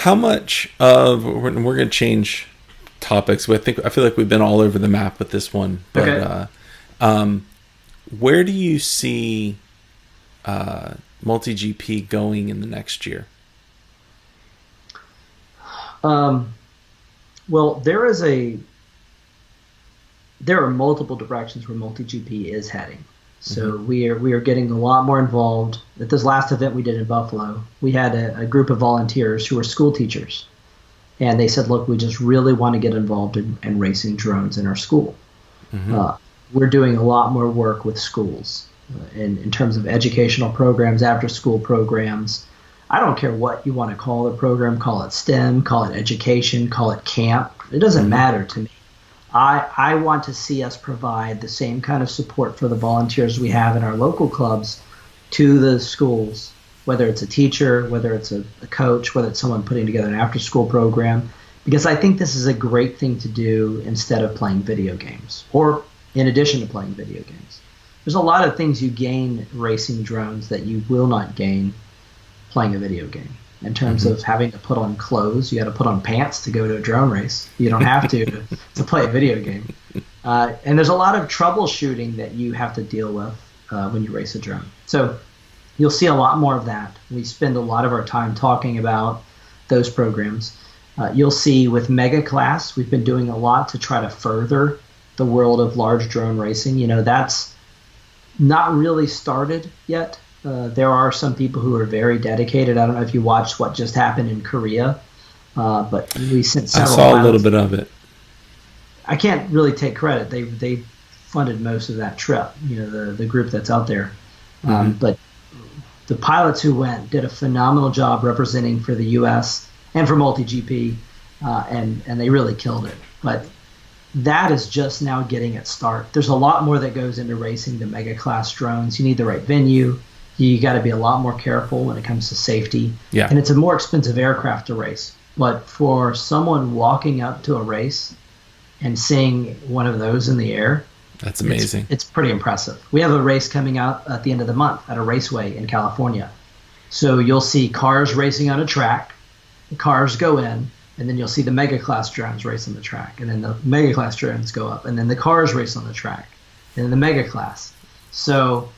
how much of we're going to change topics. I feel like we've been all over the map with this one, but Okay. where do you see MultiGP going in the next year? Um, well, there are multiple directions where MultiGP is heading. Hmm. So we are getting a lot more involved. At this last event we did in Buffalo, we had a group of volunteers who were school teachers, and they said, "Look, we just really want to get involved in racing drones in our school." Hmm. Uh, we're doing a lot more work with schools in terms of educational programs, after school programs. I don't care what you want to call the program, call it STEM, call it education, call it camp. It doesn't Hmm. matter to me. I want to see us provide the same kind of support for the volunteers we have in our local clubs to the schools, whether it's a teacher, whether it's a coach, whether it's someone putting together an after school program, because I think this is a great thing to do instead of playing video games or in addition to playing video games. There's a lot of things you gain racing drones that you will not gain playing a video game. In terms Hmm. of having to put on clothes, you got to put on pants to go to a drone race. You don't have to play a video game. And there's a lot of troubleshooting that you have to deal with when you race a drone. So you'll see a lot more of that. We spend a lot of our time talking about those programs. You'll see with Mega Class, we've been doing a lot to try to further the world of large drone racing. That's not really started yet. There are some people who are very dedicated. I don't know if you watched what just happened in Korea, but we sent I several saw a little pilots. bit of it. I can't really take credit. They funded most of that trip. The group that's out there, Hmm. but the pilots who went did a phenomenal job representing for the U.S. and for MultiGP, and they really killed it. But that is just now getting its start. There's a lot more that goes into racing the mega class drones. You need the right venue. You got to be a lot more careful when it comes to safety. Yeah, And it's a more expensive aircraft to race. But for someone walking up to a race and seeing one of those in the air, that's it's amazing. it's pretty impressive. We have a race coming out at the end of the month at a raceway in California. So you'll see cars racing on a track. The cars go in, and then you'll see the mega class drones race on the track, and then the mega class drones go up, and then the cars race on the track, and then the mega class. So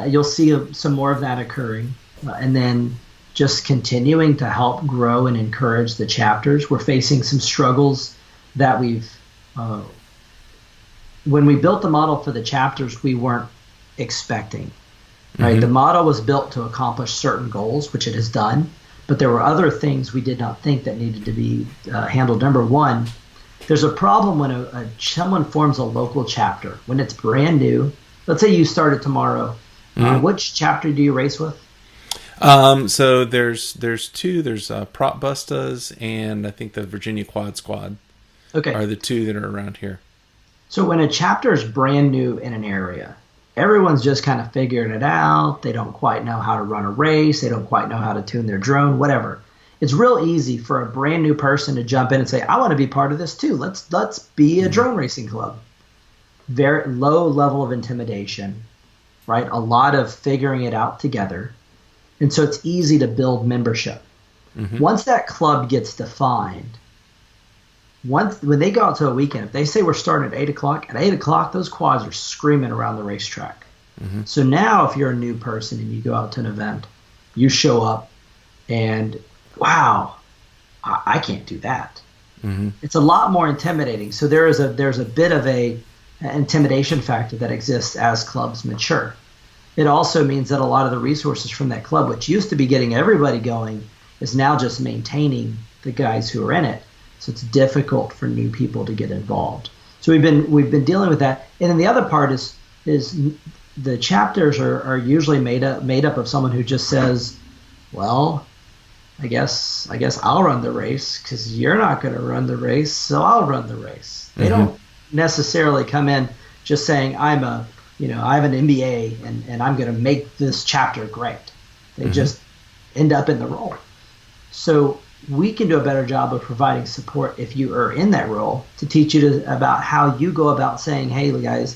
you'll see some more of that occurring, and then just continuing to help grow and encourage the chapters. We're facing some struggles that uh, when we built the model for the chapters, we weren't expecting. Right, the Hmm. model was built to accomplish certain goals, which it has done, but there were other things we did not think that needed to be handled. Number one, there's a problem when someone forms a local chapter when it's brand new. Let's say you started tomorrow. Hmm. Which chapter do you race with? So there's two. There's Prop Bustas and I think the Virginia Quad Squad Okay, are the two that are around here. so when a chapter is brand new in an area, everyone's just kind of figuring it out. They don't quite know how to run a race. They don't quite know how to tune their drone, whatever. It's real easy for a brand new person to jump in and say, "I want to be part of this too. Let's be a Hmm. drone racing club." Very low level of intimidation, right? A lot of figuring it out together. And so it's easy to build membership. Hmm. Once that club gets defined, once when they go out to a weekend, if they say we're starting at 8 o'clock, those quads are screaming around the racetrack. Hmm. So now if you're a new person and you go out to an event, you show up and wow, I can't do that. Hmm. It's a lot more intimidating. So there's a bit of a intimidation factor that exists as clubs mature. It also means that a lot of the resources from that club, which used to be getting everybody going, is now just maintaining the guys who are in it. So it's difficult for new people to get involved. So we've been dealing with that. And then the other part is the chapters are usually made up of someone who just says, well, I guess I'll run the race because you're not going to run the race, so I'll run the race. They Hmm. don't necessarily come in just saying I have an MBA and I'm going to make this chapter great. They Hmm. just end up in the role. So we can do a better job of providing support if you are in that role to teach you about how you go about saying, hey, guys,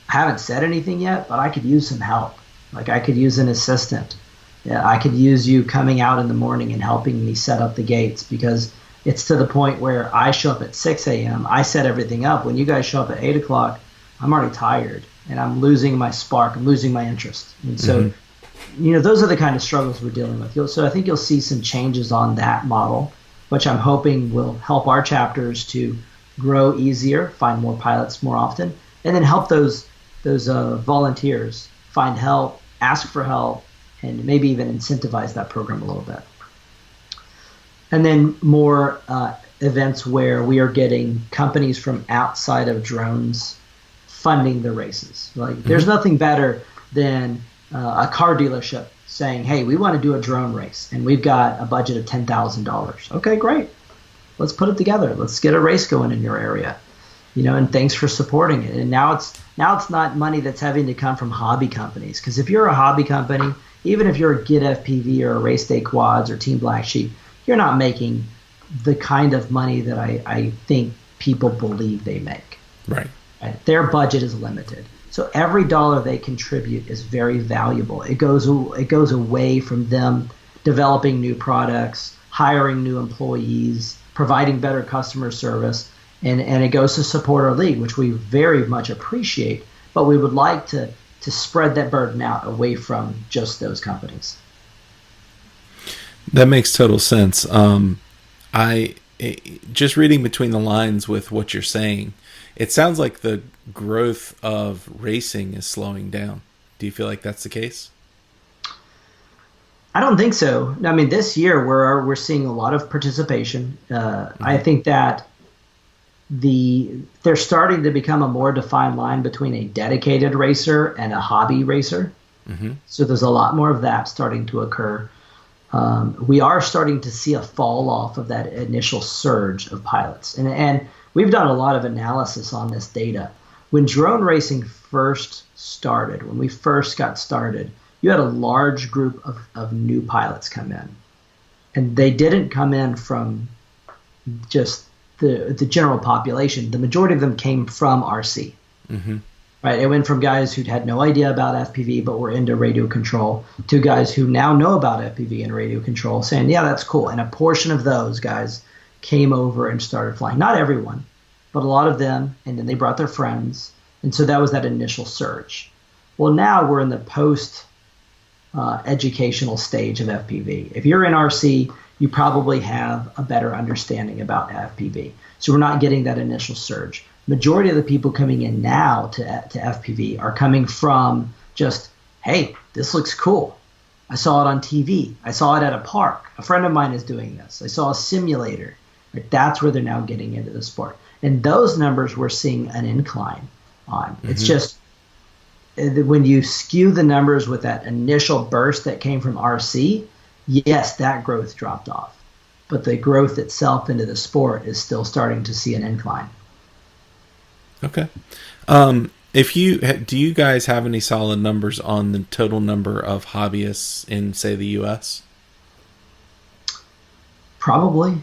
I haven't said anything yet, but I could use some help. Like I could use an assistant. Yeah, I could use you coming out in the morning and helping me set up the gates because it's to the point where I show up at 6 a.m. I set everything up. When you guys show up at 8 o'clock, I'm already tired and I'm losing my spark. I'm losing my interest. And so, Hmm. those are the kind of struggles we're dealing with. So I think you'll see some changes on that model, which I'm hoping will help our chapters to grow easier, find more pilots more often, and then help those volunteers find help, ask for help, and maybe even incentivize that program a little bit. And then more events where we are getting companies from outside of drones funding the races. Like, there's Hmm. nothing better than a car dealership saying, "Hey, we want to do a drone race, and we've got a budget of $10,000." Okay, great. Let's put it together. Let's get a race going in your area. And thanks for supporting it. And now it's not money that's having to come from hobby companies. Because if you're a hobby company, even if you're a Get FPV or a Race Day Quads or Team Black Sheep, you're not making the kind of money that I think people believe they make. Right. Right? Their budget is limited. So every dollar they contribute is very valuable. It goes away from them developing new products, hiring new employees, providing better customer service, and it goes to support our league, which we very much appreciate. But we would like to spread that burden out away from just those companies. That makes total sense. I just reading between the lines with what you're saying, it sounds like the growth of racing is slowing down. Do you feel like that's the case? I don't think so. I mean, this year we're seeing a lot of participation. I Hmm. think that there's starting to become a more defined line between a dedicated racer and a hobby racer. Hmm. So there's a lot more of that starting to occur. We are starting to see a fall off of that initial surge of pilots, and we've done a lot of analysis on this data. When drone racing first started, when we first got started, you had a large group of new pilots come in, and they didn't come in from just the general population. The majority of them came from RC. Hmm. Right, it went from guys who'd had no idea about FPV but were into radio control to guys who now know about FPV and radio control, saying, "Yeah, that's cool." And a portion of those guys came over and started flying. Not everyone, but a lot of them, and then they brought their friends, and so that was that initial surge. Well, now we're in the post educational stage of FPV. If you're in RC, you probably have a better understanding about FPV. So we're not getting that initial surge. Majority of the people coming in now to FPV are coming from just, "Hey, this looks cool. I saw it on TV. I saw it at a park. A friend of mine is doing this. I saw a simulator." Right? That's where they're now getting into the sport. And those numbers we're seeing an incline on. It's Hmm. just when you skew the numbers with that initial burst that came from RC, yes, that growth dropped off. But the growth itself into the sport is still starting to see an incline. Okay. If you do, you guys have any solid numbers on the total number of hobbyists in, say, the U.S.? Probably.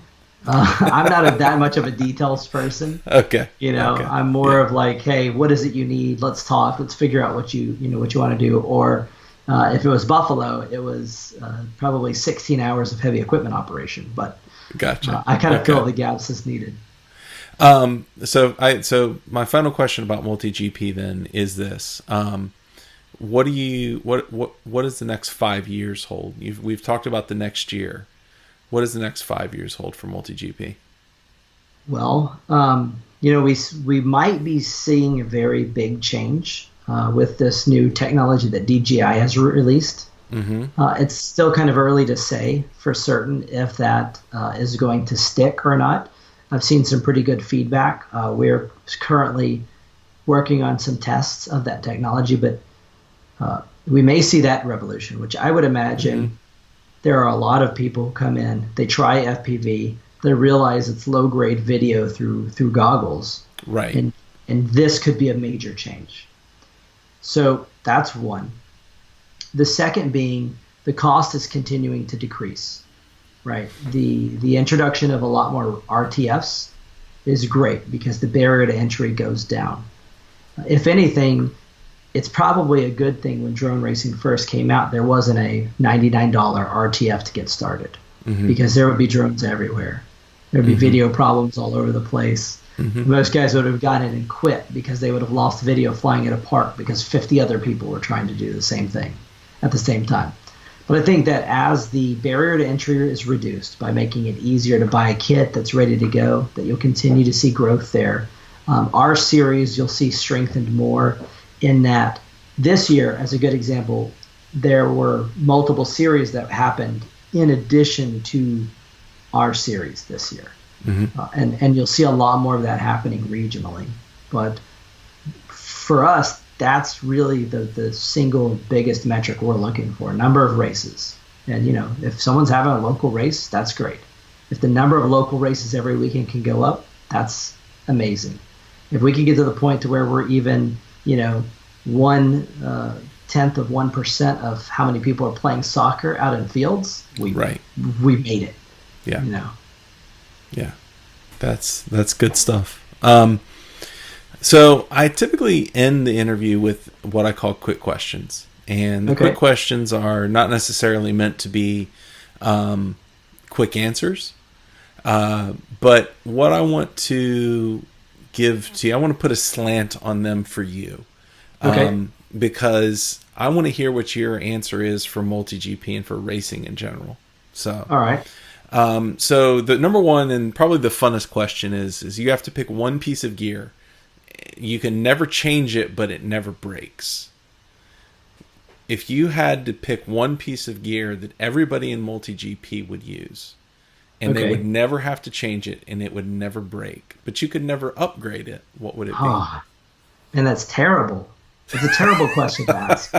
I'm not that much of a details person. Okay. Okay. I'm more Yeah. of like, "Hey, what is it you need? Let's talk. Let's figure out what you want to do." Or if it was Buffalo, it was probably 16 hours of heavy equipment operation. But Gotcha. I kind of Okay. fill the gaps as needed. So my final question about MultiGP then is this: what does the next 5 years hold? We've talked about the next year. What does the next 5 years hold for MultiGP? Well, we might be seeing a very big change with this new technology that DJI has released. Mm-hmm. It's still kind of early to say for certain if that is going to stick or not. I've seen some pretty good feedback. We're currently working on some tests of that technology, but we may see that revolution, which I would imagine Mm-hmm. there are a lot of people who come in, they try FPV, they realize it's low grade video through goggles, Right. and this could be a major change. So that's one. The second being the cost is continuing to decrease. Right. The introduction of a lot more RTFs is great because the barrier to entry goes down. If anything, it's probably a good thing when drone racing first came out, there wasn't a $99 RTF to get started Mm-hmm. because there would be drones everywhere. There'd be Mm-hmm. video problems all over the place. Mm-hmm. Most guys would have gotten it and quit because they would have lost video flying at a park because 50 other people were trying to do the same thing at the same time. But I think that as the barrier to entry is reduced by making it easier to buy a kit that's ready to go, that you'll continue to see growth there. Our series, you'll see strengthened more in that this year, as a good example, there were multiple series that happened in addition to our series this year. Mm-hmm. And you'll see a lot more of that happening regionally. But for us, that's really the single biggest metric we're looking for, number of races. And, if someone's having a local race, that's great. If the number of local races every weekend can go up, that's amazing. If we can get to the point to where we're even, 1/10 of 1% of how many people are playing soccer out in fields, we made it. Yeah. Yeah. That's good stuff. So I typically end the interview with what I call quick questions. And the quick questions are not necessarily meant to be quick answers. But what I want to give to you, I want to put a slant on them for you. Because I want to hear what your answer is for MultiGP and for racing in general. So, all right. So the number one and probably the funnest question is you have to pick one piece of gear. You can never change it, but it never breaks. If you had to pick one piece of gear that everybody in MultiGP would use, and they would never have to change it, and it would never break, but you could never upgrade it, what would it be? And that's terrible. It's a terrible question to ask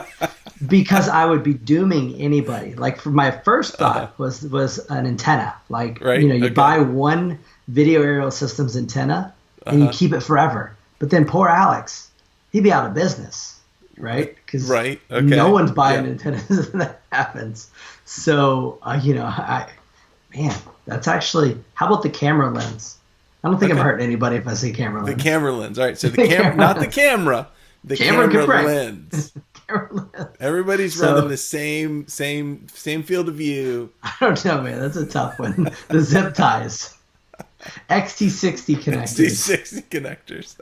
because I would be dooming anybody. Like, for my first thought was an antenna. Like, you buy one video aerial systems antenna and you keep it forever. But then poor Alex, he'd be out of business, right? Because no one's buying antennas when that happens. So, that's actually, how about the camera lens? I don't think I'm hurting anybody if I say camera lens. The camera lens. All right, so the camera, not the camera. The camera lens. Everybody's running the same field of view. I don't know, man. That's a tough one. The zip ties. XT60 connectors. XT60 connectors.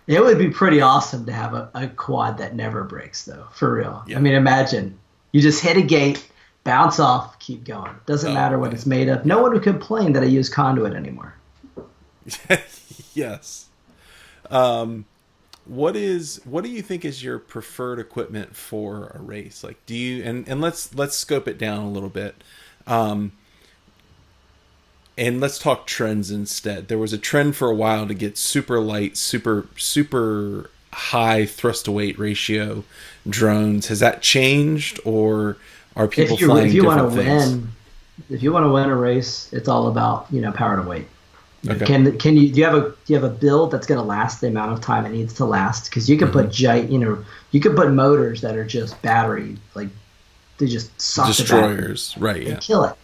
It would be pretty awesome to have a quad that never breaks, though. For real. Yeah. I mean, imagine. You just hit a gate, bounce off, keep going. Doesn't matter what it's made of. No one would complain that I use conduit anymore. Yes. What do you think is your preferred equipment for a race? Like, do you, and let's scope it down a little bit. And let's talk trends instead. There was a trend for a while to get super light, super high thrust to weight ratio drones. Has that changed, or are people flying different things? If you want to win a race, it's all about, power to weight. Okay. Do you have a build that's going to last the amount of time it needs to last? Because you can put you can put motors that are just battery, like they just suck destroyers, the right? They kill it,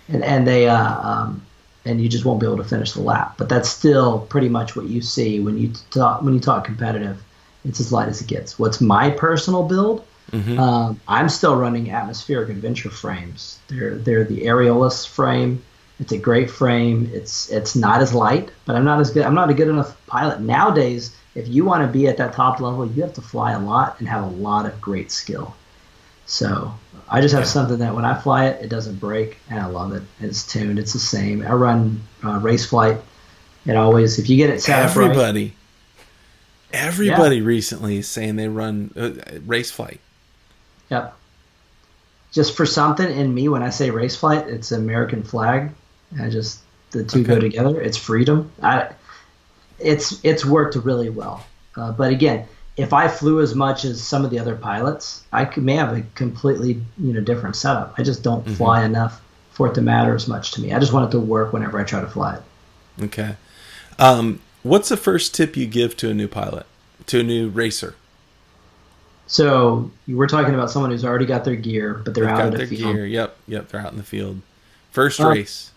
and they and you just won't be able to finish the lap. But that's still pretty much what you see when you talk competitive. It's as light as it gets. What's my personal build? I'm still running atmospheric adventure frames. They're the Aerialist frame. It's a great frame. It's not as light, but I'm not as good. I'm not a good enough pilot nowadays. If you want to be at that top level, you have to fly a lot and have a lot of great skill. So I just have something that when I fly it, it doesn't break, and I love it. It's tuned. It's the same. I run race flight. It always, if you get it set up right. Everybody recently is saying they run race flight. Yep. Just for something in me, when I say race flight, it's American flag. The two go together. It's freedom. It's worked really well. But again, if I flew as much as some of the other pilots, may have a completely different setup. I just don't fly enough for it to matter as much to me. I just want it to work whenever I try to fly it. Okay. What's the first tip you give to a new pilot, to a new racer? So we're talking about someone who's already got their gear, but they're out in the field. Yep, they're out in the field. First race.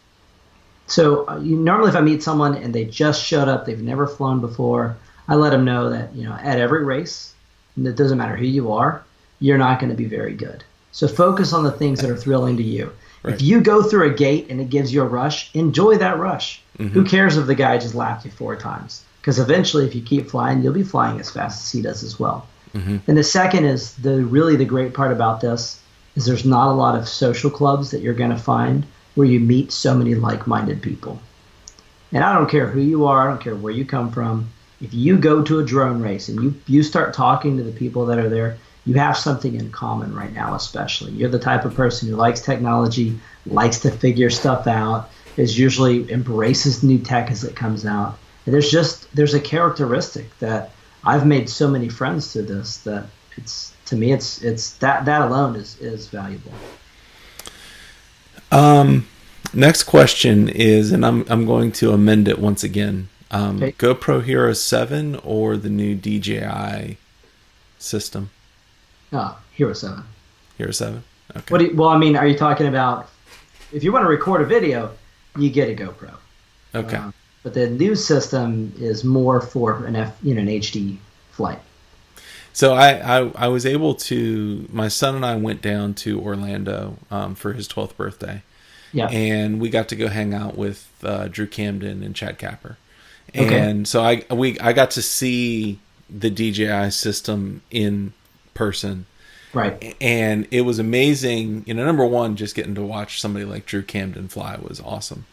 So normally if I meet someone and they just showed up, they've never flown before, I let them know that at every race, and it doesn't matter who you are, you're not going to be very good. So focus on the things that are thrilling to you. Right. If you go through a gate and it gives you a rush, enjoy that rush. Mm-hmm. Who cares if the guy just lapped you 4 times? Because eventually, if you keep flying, you'll be flying as fast as he does as well. Mm-hmm. And the second is the great part about this is there's not a lot of social clubs that you're going to find where you meet so many like-minded people. And I don't care who you are, I don't care where you come from. If you go to a drone race and you start talking to the people that are there, you have something in common right now, especially. You're the type of person who likes technology, likes to figure stuff out, is usually embraces new tech as it comes out. And there's a characteristic that I've made so many friends through this that it's that alone is valuable. Next question is, and I'm going to amend it once again. Okay. GoPro Hero 7 or the new DJI system? Hero 7. Hero 7. Okay. Are you talking about if you want to record a video, you get a GoPro. Okay. But the new system is more for an HD flight. So I was able to. My son and I went down to Orlando for his 12th birthday. Yeah. And we got to go hang out with Drew Camden and Chad Capper. Okay. And so I got to see the DJI system in person. Right. And it was amazing. Number one, just getting to watch somebody like Drew Camden fly was awesome.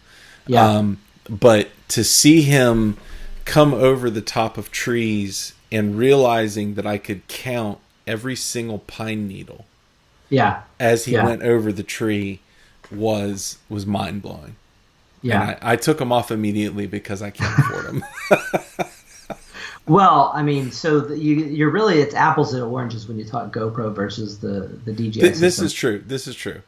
Yeah. But to see him come over the top of trees and realizing that I could count every single pine needle as he went over the tree was mind-blowing. Yeah. And I took him off immediately because I can't afford him. Well, so you're really, it's apples and oranges when you talk GoPro versus the DJI system. This is true.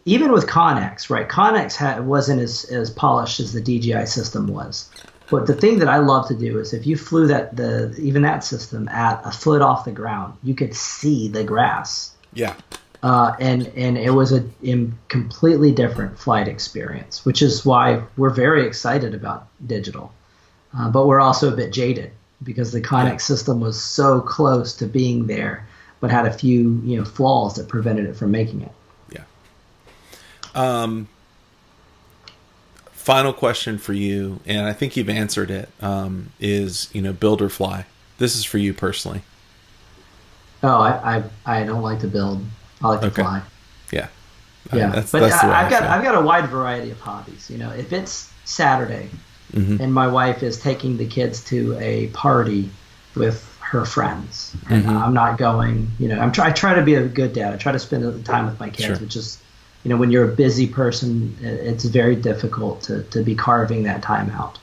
Even with Connex, right? Connex wasn't as polished as the DJI system was. But the thing that I love to do is if you flew even that system at a foot off the ground, you could see the grass. Yeah. And it was a completely different flight experience, which is why we're very excited about digital. But we're also a bit jaded because the Connex system was so close to being there, but had a few flaws that prevented it from making it. Yeah. Final question for you, and I think you've answered it, is build or fly. This is for you personally. Oh, I don't like to build. I like to fly. Yeah. Yeah. That's but the way I've got a wide variety of hobbies. If it's Saturday and my wife is taking the kids to a party with her friends, and I'm not going, I try to be a good dad. I try to spend the time with my kids, which is, when you're a busy person, it's very difficult to be carving that time out.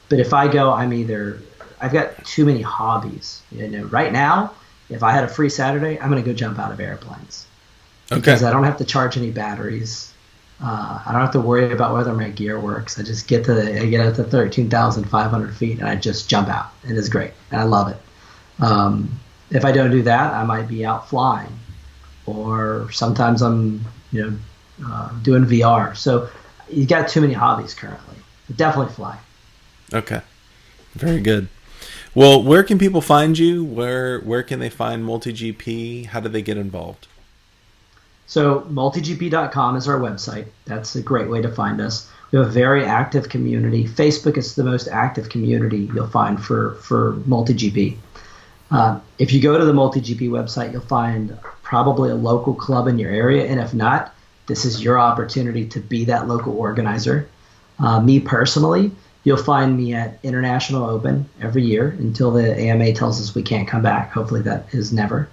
But if I go, I've got too many hobbies. Right now, if I had a free Saturday, I'm going to go jump out of airplanes. Okay. Because I don't have to charge any batteries. I don't have to worry about whether my gear works. I just get up to 13,500 feet and I just jump out. It is great. And I love it. If I don't do that, I might be out flying. Or sometimes I'm, doing VR. So you got too many hobbies currently. But definitely fly. Okay. Very good. Well, where can people find you? Where can they find MultiGP? How do they get involved? So multigp.com is our website. That's a great way to find us. We have a very active community. Facebook is the most active community you'll find for MultiGP. If you go to the MultiGP website, you'll find probably a local club in your area. And if not, this is your opportunity to be that local organizer. Me personally, you'll find me at International Open every year until the AMA tells us we can't come back. Hopefully that is never.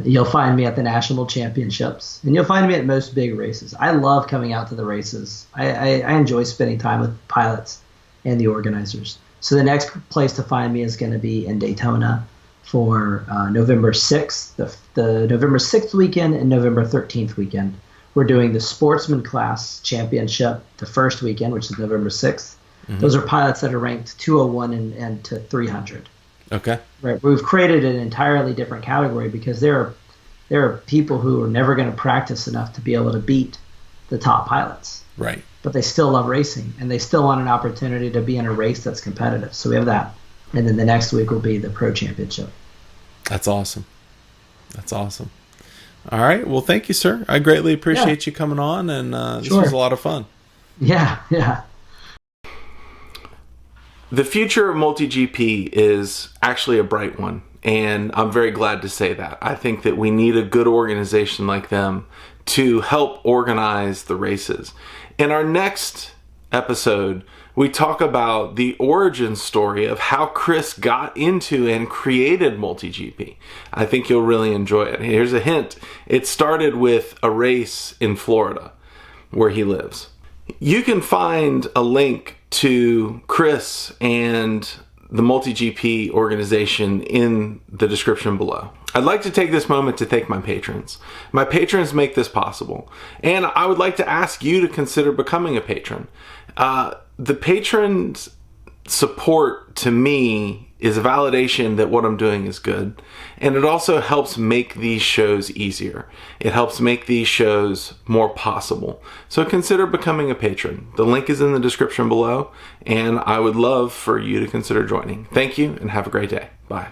You'll find me at the National Championships, and you'll find me at most big races. I love coming out to the races. I enjoy spending time with pilots and the organizers. So the next place to find me is going to be in Daytona for November 6th, the November 6th weekend and November 13th weekend. We're doing the Sportsman Class Championship the first weekend, which is November 6th. Mm-hmm. Those are pilots that are ranked 201 and to 300. Okay. Right. We've created an entirely different category because there are people who are never going to practice enough to be able to beat the top pilots. Right. But they still love racing, and they still want an opportunity to be in a race that's competitive. So we have that. And then the next week will be the Pro Championship. That's awesome. That's awesome. All right. Well, thank you, sir. I greatly Yeah, appreciate you coming on, and this was a sure. lot of fun. Yeah, yeah. The future of MultiGP is actually a bright one, and I'm very glad to say that. I think that we need a good organization like them to help organize the races. In our next episode, we talk about the origin story of how Chris got into and created MultiGP. I think you'll really enjoy it. Here's a hint. It started with a race in Florida, where he lives. You can find a link to Chris and the MultiGP organization in the description below. I'd like to take this moment to thank my patrons. My patrons make this possible, and I would like to ask you to consider becoming a patron. The patrons' support to me is a validation that what I'm doing is good, and it also helps make these shows easier. It helps make these shows more possible. So consider becoming a patron. The link is in the description below, and I would love for you to consider joining. Thank you, and have a great day. Bye.